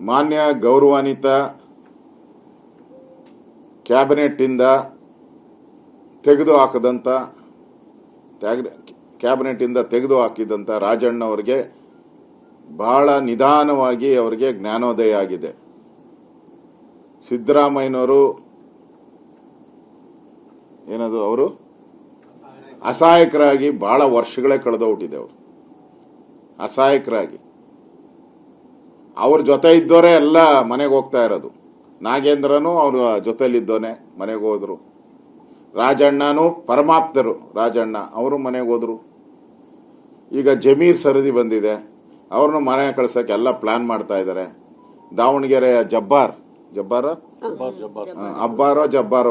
ಮಾನ್ಯ ಗೌರವಾನ್ವಿತ ಕ್ಯಾಬಿನೆಟ್ ಇಂದ ತೆಗೆದು ಹಾಕಿದಂತ ರಾಜಣ್ಣ ಅವರಿಗೆ ಬಹಳ ನಿಧಾನವಾಗಿ ಅವರಿಗೆ ಜ್ಞಾನೋದಯ ಆಗಿದೆ. ಸಿದ್ದರಾಮಯ್ಯನವರು ಅವರು ಅಸಹಾಯಕರಾಗಿ ಬಹಳ ವರ್ಷಗಳೇ ಕಳೆದೋಗ್ಬಿಟ್ಟಿದೆ. ಅವರು ಅಸಹಾಯಕರಾಗಿ ಅವ್ರ ಜೊತೆ ಇದ್ದವರೇ ಎಲ್ಲ ಮನೆಗೆ ಹೋಗ್ತಾ ಇರೋದು. ನಾಗೇಂದ್ರನು ಅವ್ರ ಜೊತೆಲಿದ್ದವನೇ ಮನೆಗೆ ಹೋದ್ರು. ರಾಜಣ್ಣನು ಪರಮಾಪ್ತರು, ರಾಜಣ್ಣ ಅವರು ಮನೆಗೆ ಹೋದ್ರು. ಈಗ ಜಮೀರ್ ಸರದಿ ಬಂದಿದೆ, ಅವ್ರನ್ನು ಮನೆ ಕಳ್ಸಕ್ಕೆ ಎಲ್ಲ ಪ್ಲಾನ್ ಮಾಡ್ತಾ ಇದ್ದಾರೆ. ದಾವಣಗೆರೆ ಜಬ್ಬಾರೋ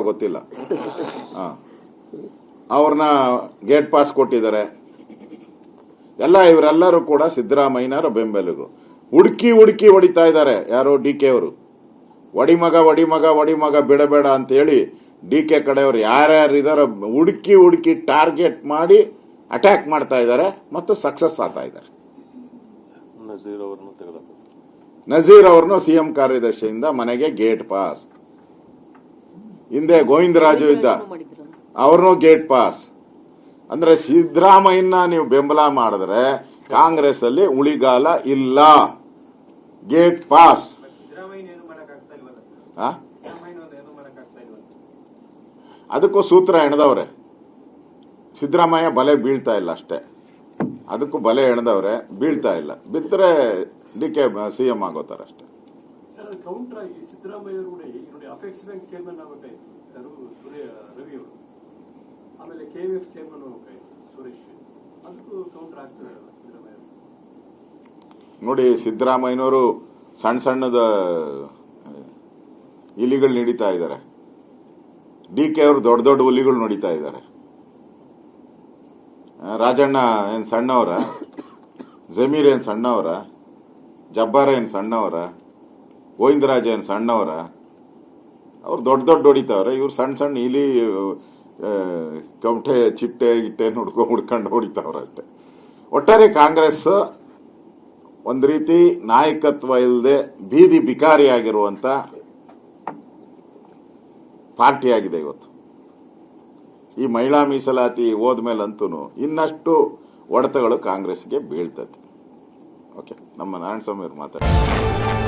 ಗೊತ್ತಿಲ್ಲ, ಅವ್ರನ್ನ ಗೇಟ್ ಪಾಸ್ ಕೊಟ್ಟಿದ್ದಾರೆ. ಇವರೆಲ್ಲರೂ ಕೂಡ ಸಿದ್ದರಾಮಯ್ಯನವರ ಬೆಂಬಲಿಗರು. ಹುಡುಕಿ ಹೊಡಿತಾ ಇದ್ದಾರೆ. ಯಾರು? ಡಿ.ಕೆ. ಅವರು ಒಡಿಮಗ ಬಿಡಬೇಡ ಅಂತ ಹೇಳಿ ಡಿ.ಕೆ. ಕಡೆಯವರು ಯಾರ್ಯಾರು ಇದಾರೋ ಹುಡುಕಿ ಟಾರ್ಗೆಟ್ ಮಾಡಿ ಅಟ್ಯಾಕ್ ಮಾಡ್ತಾ ಇದ್ದಾರೆ ಮತ್ತು ಸಕ್ಸಸ್ ಆಗ್ತಾ ಇದ್ದಾರೆ. ನಜೀರ್ ಅವರನ್ನು ಸಿಎಂ ಕಾರ್ಯದರ್ಶಿಯಿಂದ ಮನೆಗೆ ಗೇಟ್ ಪಾಸ್. ಹಿಂದೆ ಗೋವಿಂದರಾಜು ಇದ್ದ, ಅವ್ರನ್ನೂ ಗೇಟ್ ಪಾಸ್. ಅಂದ್ರೆ ಸಿದ್ದರಾಮಯ್ಯನ ನೀವು ಬೆಂಬಲ ಮಾಡಿದ್ರೆ ಕಾಂಗ್ರೆಸ್ ಅಲ್ಲಿ ಉಳಿಗಾಲ ಇಲ್ಲ. Gate pass. ಅದಕ್ಕೂ ಸೂತ್ರ ಎಣದವ್ರೆ. ಸಿದ್ದರಾಮಯ್ಯ ಬಲೆ ಬೀಳ್ತಾ ಇಲ್ಲ ಅಷ್ಟೇ, ಅದಕ್ಕೂ ಬಲೆ ಎಣದವ್ರೆ, ಬೀಳ್ತಾ ಇಲ್ಲ. ಬಿದ್ದರೆ ಡಿ.ಕೆ. ಸಿಎಂ ಆಗೋತಾರ ಅಷ್ಟೇ. ನೋಡಿ, ಸಿದ್ದರಾಮಯ್ಯನವರು ಸಣ್ಣದ ಇಲಿಗಳು ನಡೀತಾ ಇದ್ದಾರೆ. ಡಿ.ಕೆ. ಅವರು ದೊಡ್ಡ ಹುಲಿಗಳು ನಡೀತಾ ಇದ್ದಾರೆ. ರಾಜಣ್ಣ ಏನ್ ಸಣ್ಣವರ? ಜಮೀರ್ ಏನ್ ಸಣ್ಣವರ? ಜಬ್ಬಾರ ಏನ್ ಸಣ್ಣವರ? ಗೋವಿಂದರಾಜ ಏನ್ ಸಣ್ಣವರ? ಅವ್ರು ದೊಡ್ಡ ಹೊಡಿತಾವ್ರೆ. ಇವ್ರು ಸಣ್ಣ ಇಲಿ ಕಮಟೆ ಚಿಟ್ಟೆ ಹುಡ್ಕೊಂಡು ಹೊಡಿತಾವ್ರ ಅಷ್ಟೇ. ಒಟ್ಟಾರೆ ಕಾಂಗ್ರೆಸ್ ಒಂದ್ ರೀತಿ ನಾಯಕತ್ವ ಇಲ್ಲದೆ ಬೀದಿ ಬಿಕಾರಿಯಾಗಿರುವಂತ ಪಾರ್ಟಿಯಾಗಿದೆ ಇವತ್ತು. ಈ ಮಹಿಳಾ ಮೀಸಲಾತಿ ಹೋದ್ಮೇಲಂತೂ ಇನ್ನಷ್ಟು ಹೊಡೆತಗಳು ಕಾಂಗ್ರೆಸ್ಗೆ ಬೀಳ್ತದೆ. ಓಕೆ, ನಮ್ಮ ನಾರಾಯಣ ಸ್ವಾಮಿ ಅವರು ಮಾತಾಡ್ತಾರೆ.